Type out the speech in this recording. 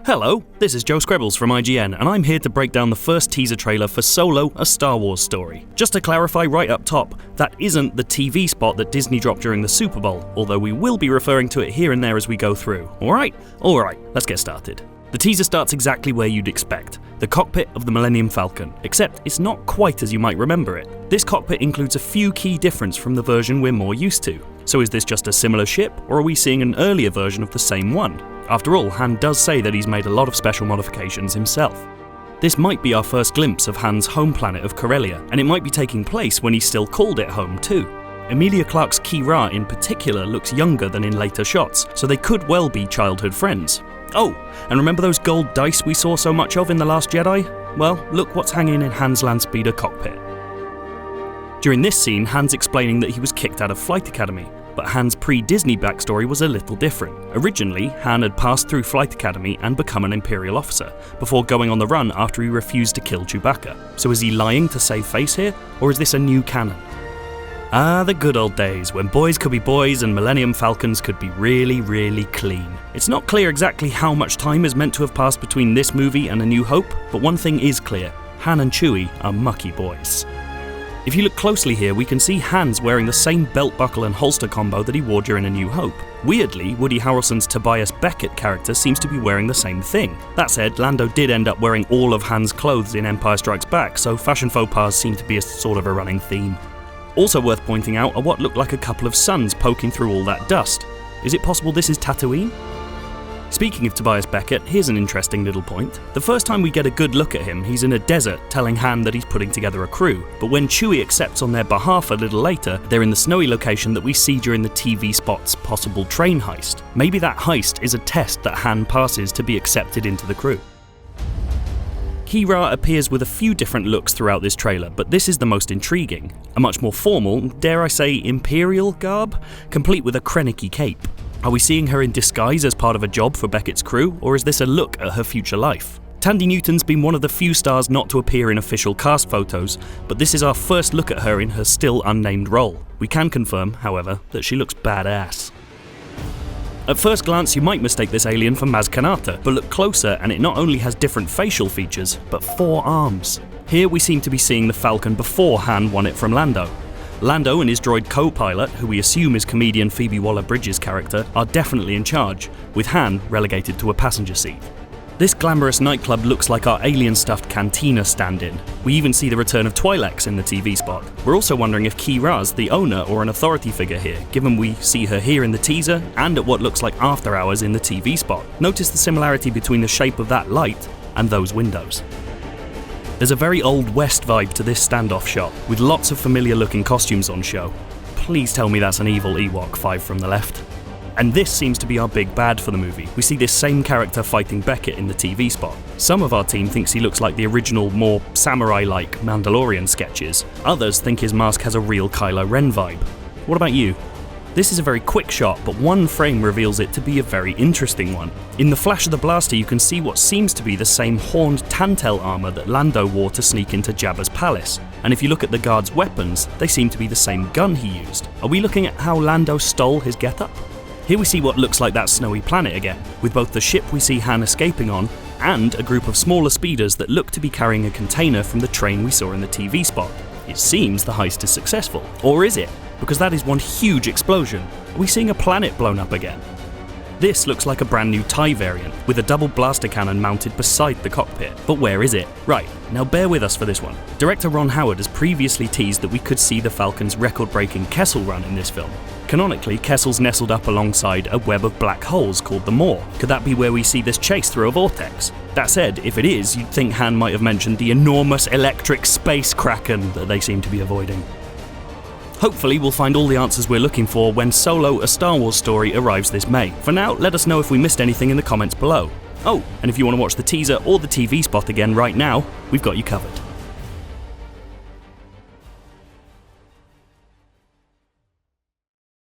Hello, this is Joe Screbbles from IGN, and I'm here to break down the first teaser trailer for Solo, a Star Wars story. Just to clarify right up top, that isn't the TV spot that Disney dropped during the Super Bowl, although we will be referring to it here and there as we go through. Alright, let's get started. The teaser starts exactly where you'd expect, the cockpit of the Millennium Falcon, except it's not quite as you might remember it. This cockpit includes a few key differences from the version we're more used to. So is this just a similar ship, or are we seeing an earlier version of the same one? After all, Han does say that he's made a lot of special modifications himself. This might be our first glimpse of Han's home planet of Corellia, and it might be taking place when he still called it home too. Emilia Clarke's Kira in particular looks younger than in later shots, so they could well be childhood friends. Oh, and remember those gold dice we saw so much of in The Last Jedi? Well, look what's hanging in Han's Landspeeder cockpit. During this scene, Han's explaining that he was kicked out of Flight Academy, but Han's pre-Disney backstory was a little different. Originally, Han had passed through Flight Academy and become an Imperial officer, before going on the run after he refused to kill Chewbacca. So is he lying to save face here, or is this a new canon? Ah, the good old days, when boys could be boys and Millennium Falcons could be really, really clean. It's not clear exactly how much time is meant to have passed between this movie and A New Hope, but one thing is clear, Han and Chewie are mucky boys. If you look closely here, we can see Han's wearing the same belt buckle and holster combo that he wore during A New Hope. Weirdly, Woody Harrelson's Tobias Beckett character seems to be wearing the same thing. That said, Lando did end up wearing all of Han's clothes in Empire Strikes Back, so fashion faux pas seem to be a sort of a running theme. Also worth pointing out are what look like a couple of suns poking through all that dust. Is it possible this is Tatooine? Speaking of Tobias Beckett, here's an interesting little point. The first time we get a good look at him, he's in a desert telling Han that he's putting together a crew, but when Chewie accepts on their behalf a little later, they're in the snowy location that we see during the TV spot's possible train heist. Maybe that heist is a test that Han passes to be accepted into the crew. Kira appears with a few different looks throughout this trailer, but this is the most intriguing. A much more formal, dare I say Imperial garb, complete with a Krennic cape. Are we seeing her in disguise as part of a job for Beckett's crew, or is this a look at her future life? Tandy Newton's been one of the few stars not to appear in official cast photos, but this is our first look at her in her still unnamed role. We can confirm, however, that she looks badass. At first glance, you might mistake this alien for Maz Kanata, but look closer and it not only has different facial features, but 4 arms. Here we seem to be seeing the Falcon before Han won it from Lando. Lando and his droid co-pilot, who we assume is comedian Phoebe Waller-Bridges' character, are definitely in charge, with Han relegated to a passenger seat. This glamorous nightclub looks like our alien-stuffed cantina stand-in. We even see the return of Twi'leks in the TV spot. We're also wondering if Kira's the owner or an authority figure here, given we see her here in the teaser and at what looks like after hours in the TV spot. Notice the similarity between the shape of that light and those windows. There's a very Old West vibe to this standoff shot, with lots of familiar looking costumes on show. Please tell me that's an evil Ewok 5 from the left. And this seems to be our big bad for the movie. We see this same character fighting Beckett in the TV spot. Some of our team thinks he looks like the original, more samurai-like Mandalorian sketches. Others think his mask has a real Kylo Ren vibe. What about you? This is a very quick shot, but one frame reveals it to be a very interesting one. In the flash of the blaster, you can see what seems to be the same horned Tantel armor that Lando wore to sneak into Jabba's palace. And if you look at the guard's weapons, they seem to be the same gun he used. Are we looking at how Lando stole his getup? Here we see what looks like that snowy planet again, with both the ship we see Han escaping on and a group of smaller speeders that look to be carrying a container from the train we saw in the TV spot. It seems the heist is successful. Or is it? Because that is one huge explosion. Are we seeing a planet blown up again? This looks like a brand new TIE variant, with a double blaster cannon mounted beside the cockpit. But where is it? Right, now bear with us for this one. Director Ron Howard has previously teased that we could see the Falcon's record-breaking Kessel Run in this film. Canonically, Kessel's nestled up alongside a web of black holes called the Maw. Could that be where we see this chase through a vortex? That said, if it is, you'd think Han might have mentioned the enormous electric space kraken that they seem to be avoiding. Hopefully we'll find all the answers we're looking for when Solo, a Star Wars story arrives this May. For now, let us know if we missed anything in the comments below. Oh, and if you want to watch the teaser or the TV spot again right now, we've got you covered.